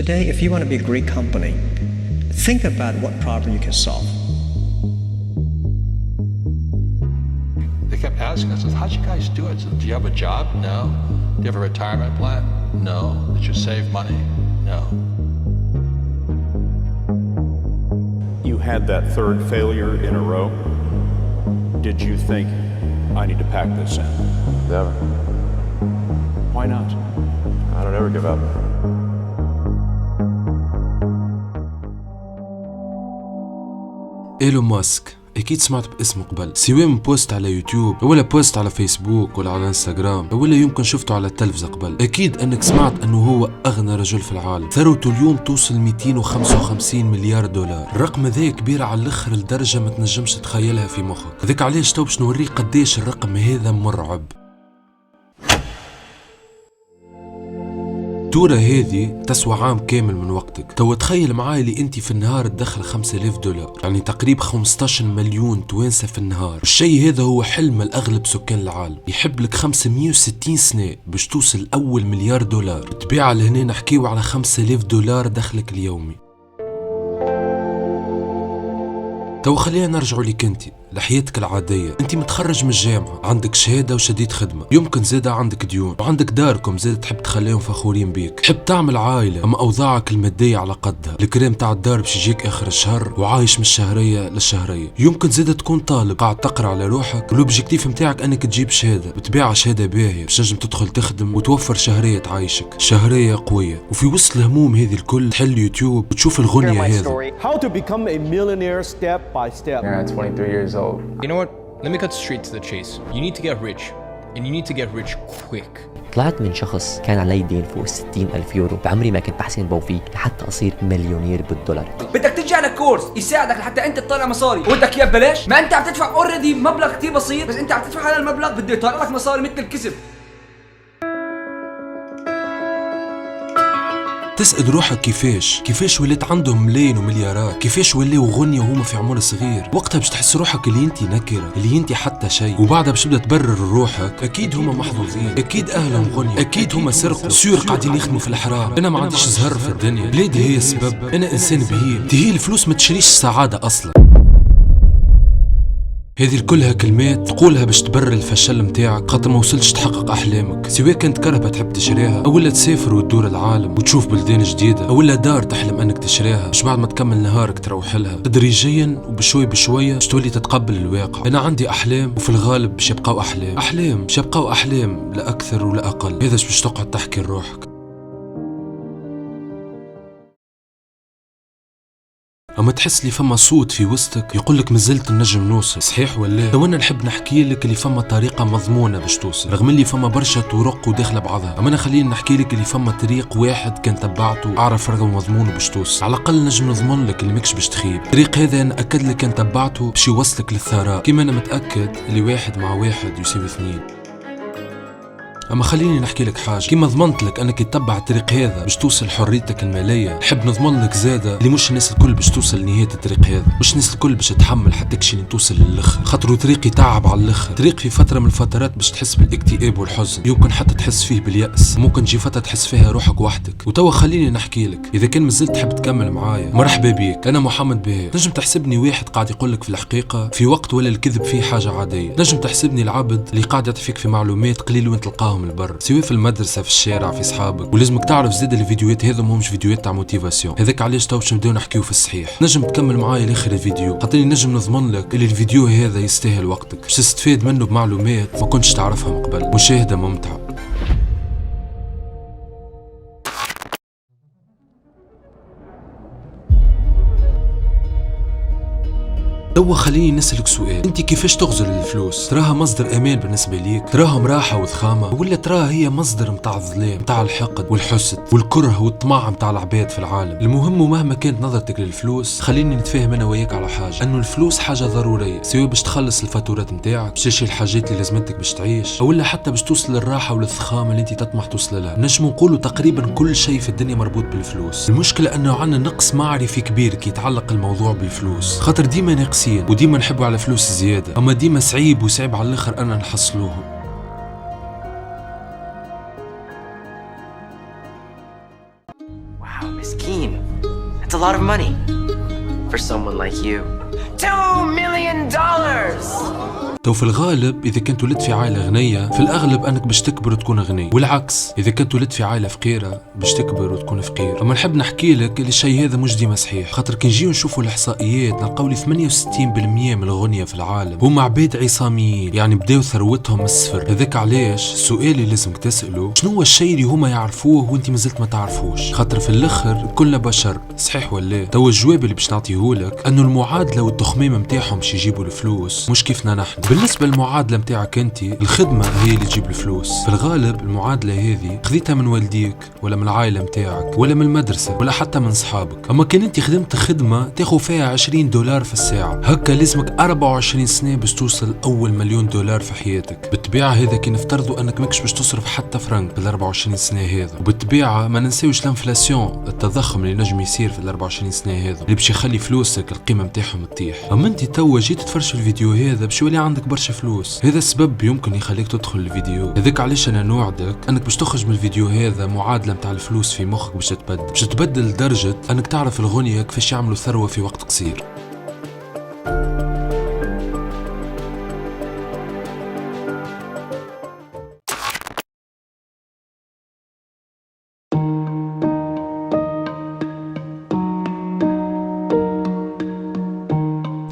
today, if you want to be a great company, think about what problem you can solve. They kept asking us, how'd you guys do it? So, do you have a job? No. Do you have a retirement plan? No. Did you save money? No. You had that third failure in a row. Did you think, I need to pack this in? Never. Why not? I don't ever give up. إيلون ماسك أكيد سمعت باسمه قبل، سواء من بوست على يوتيوب ولا بوست على فيسبوك ولا على انستغرام ولا يمكن شفته على التلفزة قبل. أكيد أنك سمعت أنه هو أغنى رجل في العالم، ثروته اليوم توصل 255 مليار دولار. الرقم هذا كبير على الآخر لدرجة ما تنجمش تتخيلها في مخك. ذاك علاش تو باش نوريك قديش الرقم هذا مرعب. التورة هذه تسوى عام كامل من وقتك. تو تخيل معاي اللي انت في النهار تدخل 5000 دولار، يعني تقريبا 15 مليون توانسة في النهار. الشيء هذا هو حلم الأغلب سكان العالم. يحب لك 560 سنة باش توصل أول مليار دولار. بالطبيعة لهنا نحكيو على 5000 دولار دخلك اليومي. تو خلينا نرجعوا لك انت لحياتك العادية. انت متخرج من الجامعة، عندك شهادة وشديد خدمة، يمكن زادة عندك ديون وعندك داركم زادة تحب تخليهم فخورين بيك، تحب تعمل عائلة اما اوضاعك المادية على قدها، الكريم تاع الدار باش يجيك اخر الشهر وعايش من الشهرية للشهرية. يمكن زادة تكون طالب قاعد تقرا على روحك والوبجيكتيف متاعك انك تجيب شهادة، بتبيع شهادة باهية باش تنجم تدخل تخدم وتوفر شهرية تعيشك، شهرية قوية. وفي وسط الهموم هذه الكل تحل يوتيوب وتشوف الغنية هذه. How to become a millionaire step by step. Yeah, 23 years old. You know what? Let me cut straight to the chase. You need to get rich, and you need to get rich quick. طلعت من شخص كان علي دين فوق 60,000 يورو بعمري ما كنت بحسن بوفيه لحتى أصير مليونير بالدولار. بدك تجي على كورس يساعدك لحتى انت تطلع مصاري، ودك اياه ببلاش؟ ما انت عم تدفع اوريدي مبلغ كتير بسيط، بس انت عم تدفع هذا المبلغ بده يطلع لك مصاري مثل الكذب. تسأل روحك كيفاش وليت عندهم ملايين ومليارات، كيفاش ولاو غنية وهما في عمر صغير. وقتها باش تحس روحك اللي انت نكرة، اللي انت حتى شيء. وبعدها باش تبدا تبرر روحك، اكيد هما محظوظين، اكيد اهلهم غنية، اكيد هما سرقوا، سيور قاعدين يخدموا في الحرام. انا ما عنديش زهر في الدنيا، بلادي هي السبب، انا انسان بهيم. هي الفلوس ما تشريش السعادة اصلا. هذه كلها كلمات تقولها باش تبرر الفشل متاعك خاطر ما وصلتش تحقق احلامك، سواء كانت كرهبة تحب تشريها او ولا تسافر وتدور العالم وتشوف بلدان جديدة، او ولا دار تحلم انك تشريها باش بعد ما تكمل نهارك تروح لها. تدريجيا وبشوي بشوية باش تولي تتقبل الواقع. انا عندي احلام وفي الغالب باش يبقاو احلام باش يبقاو احلام لا اكثر ولا اقل. هذا باش تقعد تحكي لروحك. اما تحس لي فما صوت في وسطك يقولك مازلت نجم نوصل، صحيح ولا؟ تو انا نحب نحكي لك اللي فما طريقه مضمونه باش توصل، رغم اللي فما برشا طرق وداخله بعضها. اما انا خليني نحكي لك اللي فما طريق واحد كان تبعته اعرف رقم مضمونه باش توصل، على الاقل نجم نضمن لك اللي ماكش باش تخيب. الطريق هذا انا اكد لك كان تبعته باش يوصلك للثراء، كيما انا متاكد اللي 1 مع 1 يساوي 2. اما خليني نحكي لك حاجه، كيما ضمنت لك انك تتبع الطريق هذا باش توصل لحريتك الماليه، نحب نضمن لك زاده اللي مش الناس الكل باش توصل لنهايه الطريق هذا، مش الناس الكل باش تتحمل حتى كشي توصل للاخر، خاطر طريق يتعب على الاخر. طريق في فتره من الفترات باش تحس بالاكتئاب والحزن، يمكن حتى تحس فيه بالياس، ممكن تجي فتره تحس فيها روحك وحدك. وتوا خليني نحكي لك، اذا كان مازلت تحب تكمل معايا مرحبا بيك، انا محمد بهير. نجم تحسبني واحد قاعد يقول لك في الحقيقه في وقت ولا الكذب فيه حاجه عاديه، نجم تحسبني العبد اللي قاعد يعطيك في معلومات قليل وين تلقاهم البر، سواء في المدرسة، في الشارع، في صحابك. ولازمك تعرف زاد الفيديوهات هذو ماهمش فيديوهات تاع موتيفاسيون، هذاك علاش تو باش نبداو نحكيو في الصحيح. نجم تكمل معايا لاخر الفيديو، خاطرني نجم نضمن لك اللي الفيديو هذا يستاهل وقتك باش تستفاد منه بمعلومات ما كنتش تعرفها من قبل. مشاهدة ممتعة. توا خليني نسألك سؤال، انت كيفاش تغزر الفلوس؟ تراها مصدر امان بالنسبه ليك؟ تراها راحه وضخامه، ولا تراها هي مصدر متاع الظلام، متاع الحقد والحسد والكره والطمع متاع العباد في العالم؟ المهم ومهما كانت نظرتك للفلوس، خليني نتفاهم انا وياك على حاجه، انه الفلوس حاجه ضروريه، سواء باش تخلص الفاتورات نتاعك، باش تشري الحاجات اللي لازمتك باش تعيش، او ولا حتى باش توصل للراحه والضخامه اللي انت تطمح توصل لها. نجمو نقولوا تقريبا كل شيء في الدنيا مربوط بالفلوس. المشكله انه عندنا نقص معرفي كبير كي يتعلق الموضوع بالفلوس، خاطر ديما ناقصين وديما نحبوا على فلوس زيادة، أما ديما صعيب على الآخر أنا نحصلوهم. Wow, مسكين. That's a lot of money for someone like you. $2 million! تو في الغالب إذا كنت ولدت في عائلة غنية في الأغلب أنك باش تكبر وتكون غني، والعكس إذا كنت ولدت في عائلة فقيرة باش تكبر وتكون فقير. أما نحب نحكي لك اللي الشيء هذا مش ديما صحيح، خاطر كي نجيو نشوفوا الإحصائيات نلقاو لي 68% من الغنية في العالم هما عباد عصاميين، يعني بداو ثروتهم من الصفر. هذاك علاش السؤال اللي لازمك تسأله شنو هو الشيء اللي هما يعرفوه وانت مازلت ما تعرفوش، خاطر في الآخر كلنا بشر، صحيح ولا؟ تو الجواب اللي باش نعطيهولك أنه المعادلة والتخميم متاعهم باش يجيبوا الفلوس مش كيفنا نحن. بالنسبة للمعادلة متاعك انت، الخدمة هي اللي تجيب الفلوس. في الغالب المعادلة هذه خذيتها من والديك ولا من العائلة متاعك ولا من المدرسة ولا حتى من صحابك. اما كان انت خدمت خدمة تاخذ فيها $20 في الساعة، هكا لازمك 24 سنة باش توصل أول $1,000,000 في حياتك. بالطبيعة هذا كي نفترضوا انك ماكش باش تصرف حتى فرنك بال 24 سنة هذا، وبالطبيعة ما ننساوش الانفلاسيون، التضخم اللي نجم يصير في ال 24 سنة هذا اللي باش يخلي فلوسك القيمة متاعهم تطيح. اما انت توا جيت تتفرج في الفيديو هذا باش يولي عندك برشا فلوس، هذا السبب يمكن يخليك تدخل الفيديو هذاك. علاش انا نوعدك انك باش تخرج من الفيديو هذا معادله متاع الفلوس في مخك باش تتبدل لدرجه انك تعرف الغنية كيفاش يعملوا ثروه في وقت قصير.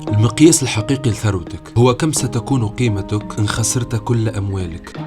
المقياس الحقيقي لثروتك هو كم ستكون قيمتك إن خسرت كل أموالك.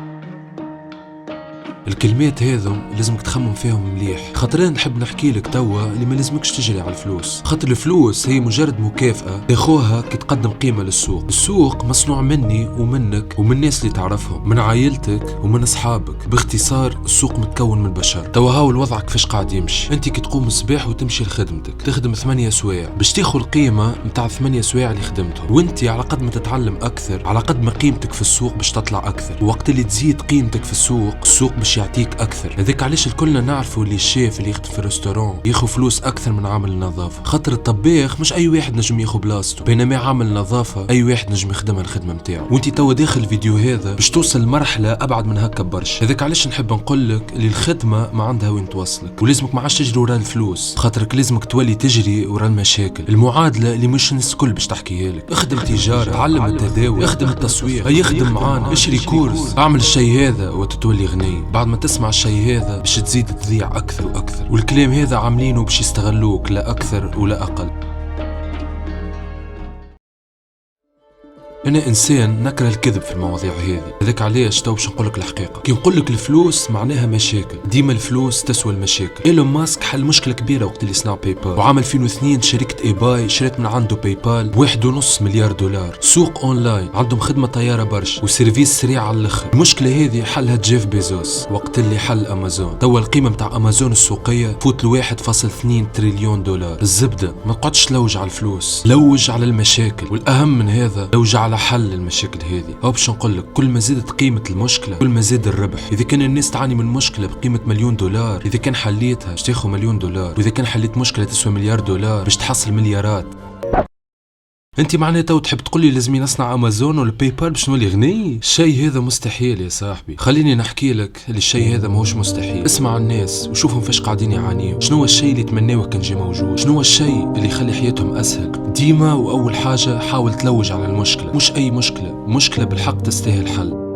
الكلمات هذم لازمك تخمم فيهم مليح، خاطر انا نحب نحكي لك توا اللي ما لازمكش تجري على الفلوس، خاطر الفلوس هي مجرد مكافأة تاخوها كي تقدم قيمة للسوق. السوق مصنوع مني ومنك ومن الناس اللي تعرفهم، من عائلتك ومن اصحابك. باختصار السوق متكون من بشر. توا هاو الوضع كيفاش قاعد يمشي، انت كي تقوم الصباح وتمشي لخدمتك تخدم 8 سوايع باش تاخذ القيمة متاع 8 سوايع اللي خدمتهم، وانت على قد ما تتعلم اكثر على قد ما قيمتك في السوق باش تطلع اكثر، وقت اللي تزيد قيمتك في السوق باش يعطيك اكثر. هذاك علاش الكلنا نعرفوا اللي الشيف اللي يخدم في الريستوران ياخذ فلوس اكثر من عامل النظافه، خاطر الطباخ مش اي واحد نجم ياخذ بلاصته، بينما عامل النظافه اي واحد نجم يخدمها الخدمه نتاعو. وانت توا داخل الفيديو هذا باش توصل لمرحله ابعد من هكا برشا. هذاك علاش نحب نقول لك اللي الخدمه ما عندها وين توصلك، ولازمك ما عادش تجري ورا الفلوس، خاطرك لازمك تولي تجري ورا المشاكل. المعادله اللي مش الناس الكل باش تحكيها لك، اخدم تجاره، تعلم التداول، اخدم التسويق، اي اخدم معانا، اشري كورس، اعمل الشيء هذا وتتولي غني. بعد ما تسمع الشيء هذا باش تزيد تضيع اكثر واكثر، والكلام هذا عاملينه باش يستغلوك لا اكثر ولا اقل. أنا إنسان نكره الكذب في المواضيع هذه، هذاك علاش تو باش نقولك الحقيقة. كي نقولك الفلوس معناها مشاكل، ديما الفلوس تسوى المشاكل. إيلون ماسك حل مشكلة كبيرة وقت اللي صنع باي بال، وعام 2002 شركة اي باي شريت من عنده باي بال ب$1.5 مليار. سوق أونلاين، عندهم خدمة طيارة برشا وسيرفيس سريع على الآخر. المشكلة هذه حلها جيف بيزوس وقت اللي حل أمازون. توا القيمة متاع أمازون السوقية فوت $1.2 تريليون. الزبدة ما تقعدش تلوج على الفلوس، لوج على المشاكل، والأهم من هذا لوج على حل المشاكل هذه. أو باش نقول لك كل ما زادت قيمة المشكلة كل ما زاد الربح. إذا كان الناس تعاني من مشكلة بقيمة $1,000,000، إذا كان حليتها باش تاخذ $1,000,000، وإذا كان حليت مشكلة تسوى $1,000,000,000 باش تحصل مليارات. انت معناتها تحب تقول لي لازم نصنع امازون ولا باي بال باش نولي غني؟ الشيء هذا مستحيل يا صاحبي. خليني نحكي لك اللي الشيء هذا ماهوش مستحيل. اسمع الناس وشوفهم فاش قاعدين يعانيوا، شنو هو الشيء اللي تمناوه كان جي موجود، شنو هو الشيء اللي يخلي حياتهم اسهل. ديما واول حاجه حاول تلوج على المشكله، مش اي مشكله بالحق تستاهل حل.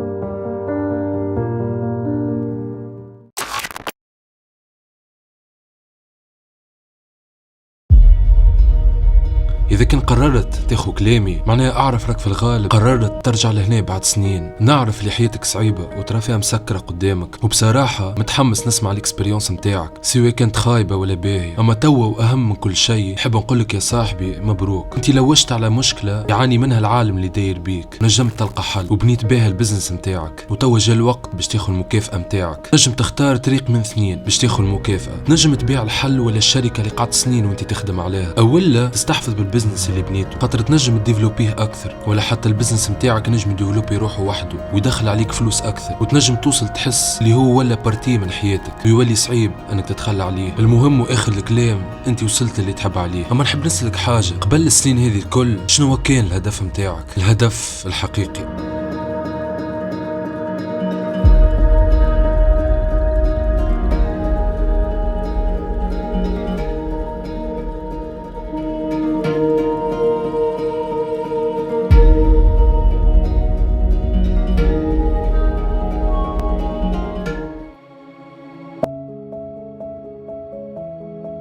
إذا كان قررت تاخو كلامي معناها أعرف راك في الغالب قررت ترجع لهنا بعد سنين. نعرف اللي حياتك صعيبة وترى فيها مسكرة قدامك، وبصراحة متحمس نسمع الإكسبريونس متاعك سواء كانت خايبة ولا باهية. أما توا وأهم من كل شيء حب نقولك يا صاحبي مبروك، انت لوجت على مشكلة يعاني منها العالم اللي داير بيك، نجمت تلقى حل وبنيت بها البزنس متاعك، وتوا جا الوقت باش تاخذ المكافأة متاعك. نجم تختار طريق من اثنين باش تاخذ المكافأة، نجم تبيع الحل ولا الشركة اللي قعدت سنين وانت تخدم عليها، أولا تستحفظ بالبزنس اللي بنيته، خاطر تنجم تديفلوبيه اكثر، ولا حتى البزنس نتاعك نجم يديفلوبي روحه وحده ويدخل عليك فلوس اكثر، وتنجم توصل تحس اللي هو ولا بارتي من حياتك ويولي صعيب انك تتخلى عليه. المهم واخر الكلام انت وصلت اللي تحب عليه. اما نحب نسألك حاجه، قبل السنين هذه الكل شنو كان الهدف نتاعك، الهدف الحقيقي؟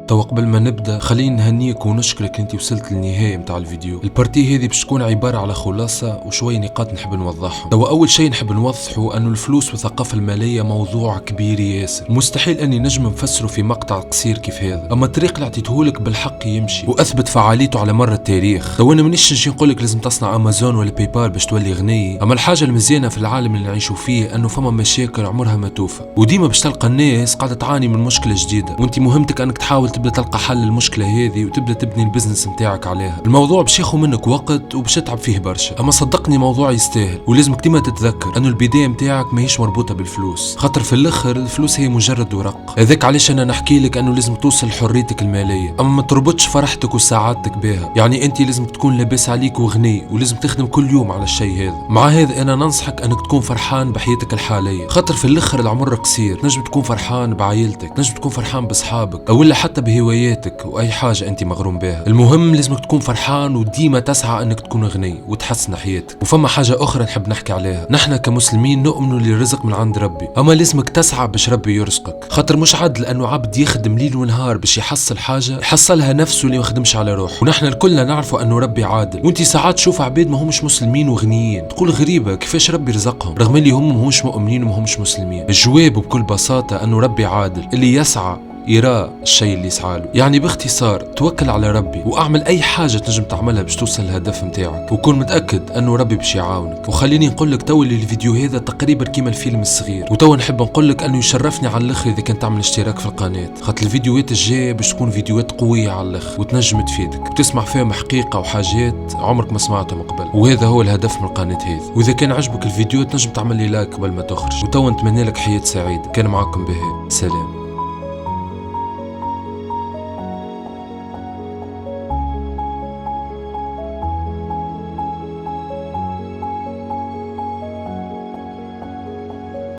توا قبل ما نبدا خلينا نهنيك ونشكرك انت وصلت للنهايه متاع الفيديو. البارتي هذه باش تكون عباره على خلاصه وشويه نقاط نحب نوضحهم. توا اول شيء نحب نوضحوا انه الفلوس والثقافه الماليه موضوع كبير ياسر، مستحيل اني نجم نفسره في مقطع قصير كيف هذا، اما الطريق اللي عطيتهولك بالحق يمشي واثبت فعاليته على مر التاريخ. توا انا مانيش نجي نقولك لازم تصنع امازون ولا باي بال باش تولي غني، اما الحاجه المزيانه في العالم اللي نعيشوا فيه انه فما مشاكل عمرها ما توفى، وديما باش تلقى الناس قاعده تعاني من مشكله جديده، وانت مهمتك انك تحاول تبدا تلقى حل للمشكله هذه وتبدا تبني البزنس نتاعك عليها. الموضوع باش ياخذ منك وقت وباش تتعب فيه برشا، اما صدقني موضوع يستاهل، ولازمك ديما تتذكر انه البدايه نتاعك ماهيش مربوطه بالفلوس، خاطر في الاخر الفلوس هي مجرد ورق. هذاك علاش انا نحكي لك انه لازم توصل لحريتك الماليه، اما ما تربطش فرحتك وسعادتك بها. يعني انت لازم تكون لاباس عليك وغني، ولازم تخدم كل يوم على الشيء هذا. مع هذا انا ننصحك انك تكون فرحان بحياتك الحاليه، خاطر في الاخر العمر قصير، نجم تكون فرحان بعائلتك، نجم تكون فرحان باصحابك، او ولا حتى بهواياتك واي حاجه انت مغروم بها. المهم لازمك تكون فرحان وديما تسعى انك تكون غني وتحسن حياتك. وفما حاجه اخرى نحب نحكي عليها، نحن كمسلمين نؤمنوا للرزق من عند ربي، اما لازمك تسعى باش ربي يرزقك، خاطر مش عدل انه عبد يخدم ليل ونهار باش يحصل حاجه يحصلها نفسه اللي ما خدمش على روحه. ونحن الكلنا نعرفوا انه ربي عادل، وانت ساعات تشوف عباد ما همش مسلمين وغنيين تقول غريبه كيفاش ربي رزقهم رغم اللي هم ما همش مؤمنين وما همش مسلمين. الجواب بكل بساطه انه ربي عادل، اللي يسعى يرى الشيء اللي يسعى له. يعني باختصار توكل على ربي واعمل اي حاجه تنجم تعملها باش توصل للهدف نتاعك، وكون متاكد انه ربي باش يعاونك. وخليني نقول لك تو اللي الفيديو هذا تقريبا كيما الفيلم الصغير، وتو نحب نقول لك انه يشرفني على الاخر اذا كان تعمل اشتراك في القناه، خاطر الفيديوهات الجايه باش تكون فيديوهات قويه على الاخر وتنجم تفيدك وتسمع فيهم حقيقه وحاجات عمرك ما سمعتهم قبل، وهذا هو الهدف من القناه هذه. واذا كان عجبك الفيديو تنجم تعمل لي لايك قبل ما تخرج. وتو نتمنى لك حياه سعيده. كان معاكم بهاء، سلام.